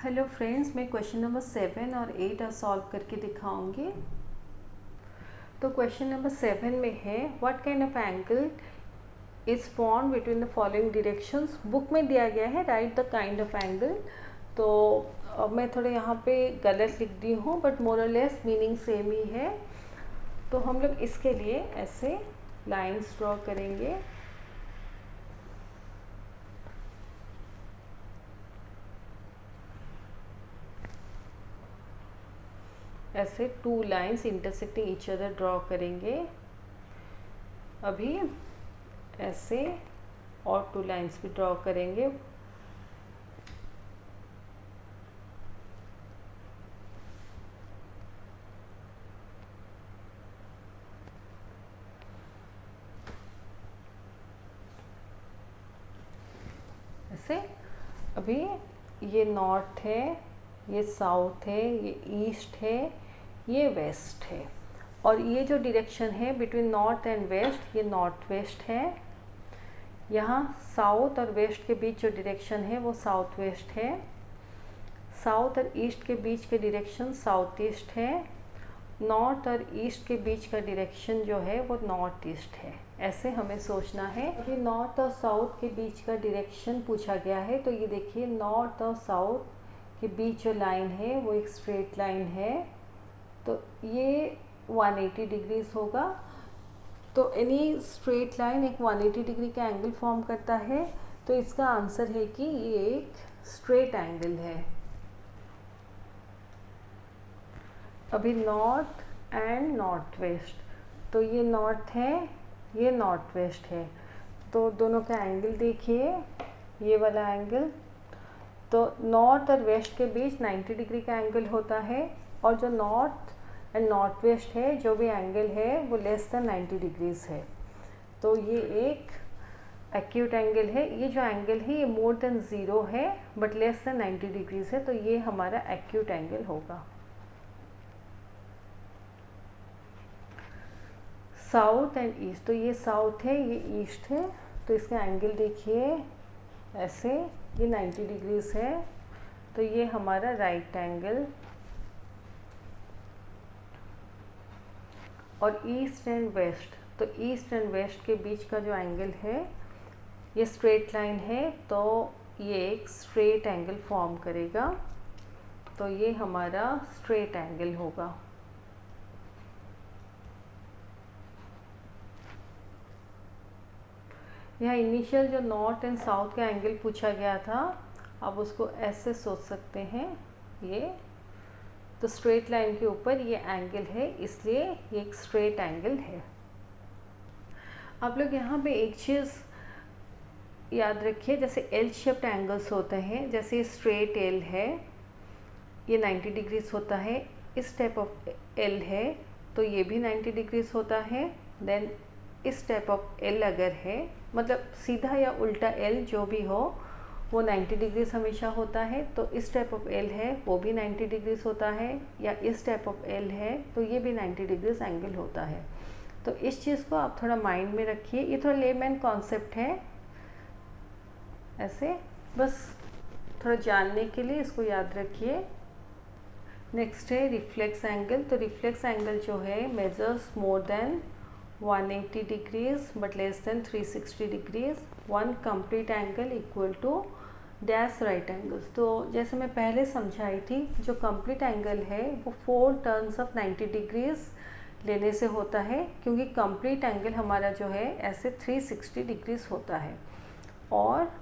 Hello friends, मैं question number 7 और 8 solve करके दिखाऊंगी। तो क्वेश्चन नंबर 7 में है what kind of angle is form between the following directions. Book में दिया गया है right the kind of angle. तो मैं थोड़े यहाँ पे गलत लिख दी हूँ बट मोर और लेस मीनिंग सेम ही है। तो हम लोग इसके लिए ऐसे लाइंस ड्रॉ करेंगे। ऐसे two lines intersecting each other draw करेंगे। अभी ऐसे और टू लाइंस भी ड्रॉ करेंगे। ऐसे अभी ये नॉर्थ है, ये साउथ है, ये ईस्ट है, ये वेस्ट है। और ये जो डायरेक्शन है बिटवीन नॉर्थ एंड वेस्ट, ये नॉर्थ वेस्ट है। यहाँ साउथ और वेस्ट के बीच जो डायरेक्शन है वो साउथ वेस्ट है। साउथ और ईस्ट के बीच के डायरेक्शन साउथ ईस्ट है। नॉर्थ और ईस्ट के बीच का डायरेक्शन जो है वो नॉर्थ ईस्ट है। ऐसे हमें सोचना है। अभी नॉर्थ और साउथ के बीच का डायरेक्शन पूछा गया है। तो ये देखिए, नॉर्थ और साउथ के बीच जो लाइन है वो एक स्ट्रेट लाइन है। तो ये 180 डिग्रीज होगा। तो एनी स्ट्रेट लाइन एक 180 डिग्री का एंगल फॉर्म करता है। तो इसका आंसर है कि ये एक स्ट्रेट एंगल है। अभी नॉर्थ एंड नॉर्थ वेस्ट, तो ये नॉर्थ है, ये नॉर्थ वेस्ट है। तो दोनों का एंगल देखिए, ये वाला एंगल। तो नॉर्थ और वेस्ट के बीच 90 डिग्री का एंगल होता है। और जो नॉर्थ एंड नॉर्थ वेस्ट है, जो भी एंगल है वो लेस देन 90 डिग्रीज है। तो ये एक एक्यूट एंगल है। ये जो एंगल है ये मोर देन 0 है बट लेस देन 90 डिग्रीज है। तो ये हमारा एक्यूट एंगल होगा। साउथ एंड ईस्ट, तो ये साउथ है, ये ईस्ट है। तो इसका एंगल देखिए ऐसे, ये 90 डिग्रीज है। तो ये हमारा राइट एंगल। और ईस्ट एंड वेस्ट, तो ईस्ट एंड वेस्ट के बीच का जो एंगल है ये स्ट्रेट लाइन है। तो ये एक स्ट्रेट एंगल फॉर्म करेगा। तो ये हमारा स्ट्रेट एंगल होगा। यहाँ इनिशियल जो नॉर्थ एंड साउथ का एंगल पूछा गया था, आप उसको ऐसे सोच सकते हैं। ये तो स्ट्रेट लाइन के ऊपर ये एंगल है, इसलिए ये एक स्ट्रेट एंगल है। आप लोग यहाँ पे एक चीज़ याद रखिए, जैसे एल शेप्ड एंगल्स होते हैं, जैसे ये स्ट्रेट एल है, ये 90 डिग्रीज होता है। इस टाइप ऑफ एल है तो ये भी 90 डिग्रीज होता है। देन इस टाइप ऑफ एल अगर है, मतलब सीधा या उल्टा एल जो भी हो वो 90 डिग्रीज हमेशा होता है। तो इस टाइप ऑफ एल है वो भी 90 डिग्रीज होता है, या इस टाइप ऑफ एल है तो ये भी 90 डिग्रीज एंगल होता है। तो इस चीज़ को आप थोड़ा माइंड में रखिए। ये थोड़ा लेमैन कॉन्सेप्ट है, ऐसे बस थोड़ा जानने के लिए इसको याद रखिए। नेक्स्ट है रिफ्लेक्स एंगल। तो रिफ्लेक्स एंगल जो है measures more than 180 degrees but less than 360 degrees. One complete angle equal to dash right angles. तो जैसे मैं पहले समझाई थी, जो कंप्लीट एंगल है वो 4 टर्न्स ऑफ 90 डिग्रीज लेने से होता है, क्योंकि कंप्लीट एंगल हमारा जो है ऐसे 360 डिग्रीज होता है। और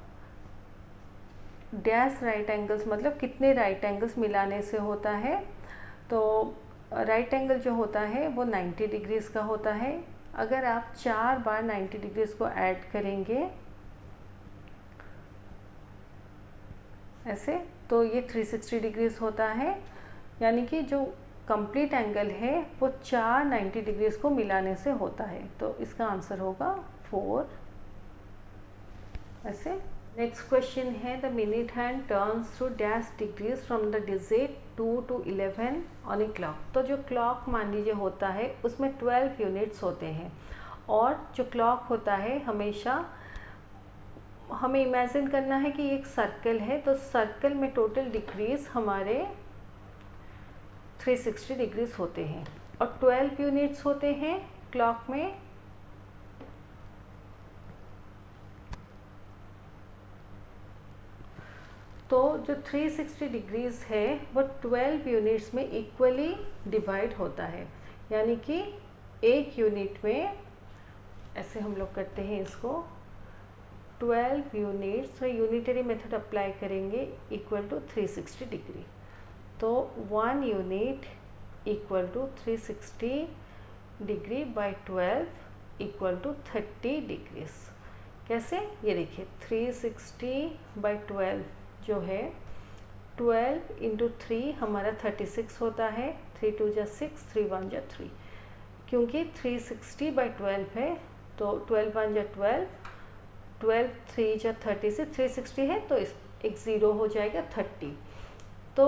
डैश राइट एंगल्स मतलब कितने राइट एंगल्स मिलाने से होता है। तो राइट एंगल जो होता है वो 90 डिग्रीज का होता है। अगर आप 4 बार 90 डिग्रीज को ऐड करेंगे ऐसे, तो ये 360 डिग्रीज होता है। यानी कि जो कंप्लीट एंगल है वो 4 90 डिग्रीज को मिलाने से होता है। तो इसका आंसर होगा 4 ऐसे। नेक्स्ट क्वेश्चन है the minute hand turns through dash degrees from the digit 2 to 11 on a clock. तो जो क्लॉक मान लीजिए होता है उसमें 12 यूनिट्स होते हैं। और जो क्लॉक होता है हमेशा हमें इमेजिन करना है कि एक सर्कल है, तो सर्कल में टोटल डिग्रीज हमारे 360 डिग्रीज होते हैं और 12 यूनिट्स होते हैं क्लॉक में। तो जो 360 डिग्रीज है वो 12 यूनिट्स में इक्वली डिवाइड होता है, यानी कि एक यूनिट में, ऐसे हम लोग करते हैं इसको, 12 यूनिट्स में यूनिटरी मेथड अप्लाई करेंगे इक्वल टू 360 डिग्री। तो 1 unit equal to 360 degree by 12 equal to 30 degrees. कैसे, ये देखिए 360 बाई 12 जो है 12 इंटू 3 हमारा 36 होता है, 3 2 जा 6, 3 1 जा 3। क्योंकि 360 बाई 12 है तो 12 1 जा 12, 12 3 जा 30 से 360 है तो इस एक ज़ीरो हो जाएगा 30। तो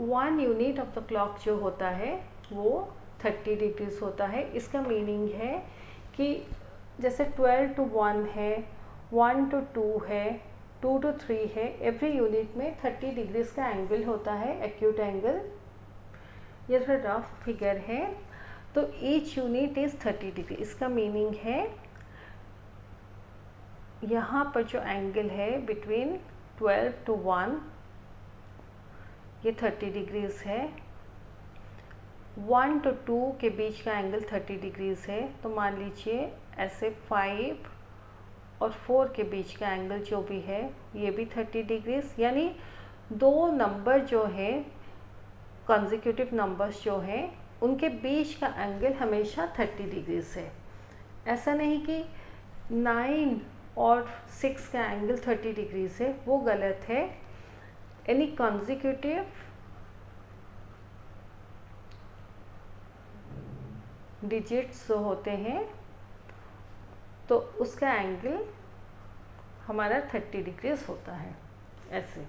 1 यूनिट ऑफ द क्लॉक जो होता है वो 30 डिग्रीज होता है। इसका मीनिंग है कि जैसे 12 to 1 है, 1 to 2 है, 2 to 3 है, एवरी यूनिट में 30 डिग्रीज का एंगल होता है, एक्यूट एंगल। ये थोड़ा रफ फिगर है। तो ईच यूनिट इज़ 30 डिग्री। इसका मीनिंग है यहाँ पर जो एंगल है बिटवीन 12 to 1 ये 30 डिग्रीज है, 1 to 2 के बीच का एंगल 30 डिग्रीज है। तो मान लीजिए ऐसे 5 और 4 के बीच का एंगल जो भी है ये भी 30 डिग्रीज, यानी दो नंबर जो है कॉन्जिक्यूटिव नंबर्स जो हैं उनके बीच का एंगल हमेशा 30 डिग्रीज है। ऐसा नहीं कि 9 और 6 का एंगल 30 डिग्रीज है, वो गलत है। एनी कॉन्जिक्यूटिव डिजिट्स जो होते हैं तो उसका एंगल हमारा 30 डिग्रीज होता है ऐसे।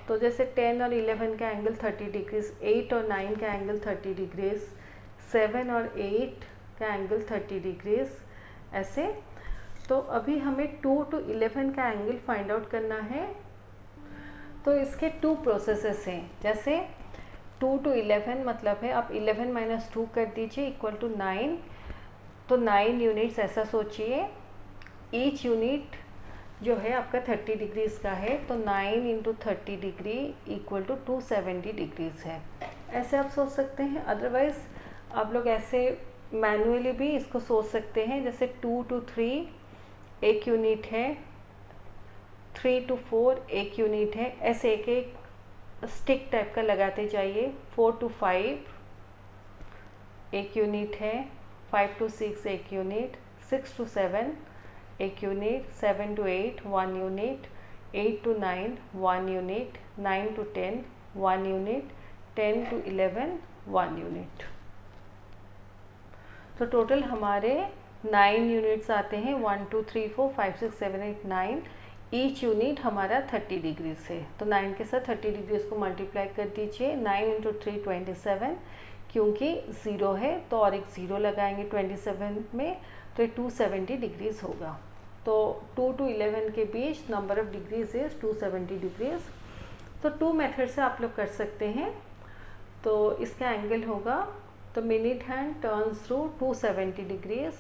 तो जैसे 10 और 11 का एंगल 30 डिग्रीज, 8 और 9 का एंगल 30 डिग्रीज, 7 और 8 का एंगल 30 डिग्रीज ऐसे। तो अभी हमें 2 to 11 का एंगल फाइंड आउट करना है। तो इसके 2 प्रोसेसेस हैं। जैसे 2 to 11 मतलब है, आप 11 - 2 कर दीजिए इक्वल टू 9। तो 9 यूनिट्स ऐसा सोचिए, ईच यूनिट जो है आपका 30 डिग्रीज का है, तो 9 into 30 degree equal to 270 degrees है। ऐसे आप सोच सकते हैं। अदरवाइज़ आप लोग ऐसे मैनुअली भी इसको सोच सकते हैं। जैसे 2 to 3 एक यूनिट है, 3 to 4 एक यूनिट है, ऐसे एक एक स्टिक टाइप का लगाते जाइए। 4 to 5 एक यूनिट है, 5 to 6 एक यूनिट, 6 to 7 एक unit, 7 to 8 1 unit, 8 to 9 1 unit, 9 to 10 1 unit, 10 to 11 1 unit. तो टोटल हमारे 9 यूनिट्स आते हैं। 1 2 3 4 5 6 7 8 9। ईच यूनिट हमारा 30 डिग्री से, तो 9 के साथ 30 डिग्रीज को मल्टीप्लाई कर दीजिए। 9 इंटू 3 27, क्योंकि ज़ीरो है तो और एक ज़ीरो लगाएंगे 27 में, तो 270 डिग्रीज होगा। तो 2 to 11 के बीच number of degrees is 270 degrees. तो 2 मेथड से आप लोग कर सकते हैं। तो इसका एंगल होगा, तो minute hand turns through 270 degrees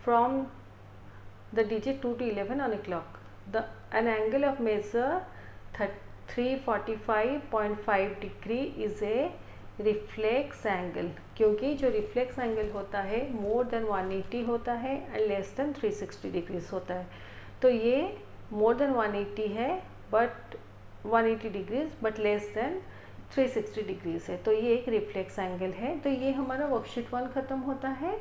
from the digit 2 to 11 on a clock. An angle of measure 345.5 degree is a reflex angle, क्योंकि जो रिफ्लेक्स एंगल होता है मोर देन 180 होता है एंड लेस देन 360 डिग्रीज होता है। तो ये मोर देन 180 है but 180 degrees but less than 360 degrees है, तो ये एक रिफ्लेक्स एंगल है। तो ये हमारा वर्कशीट 1 ख़त्म होता है।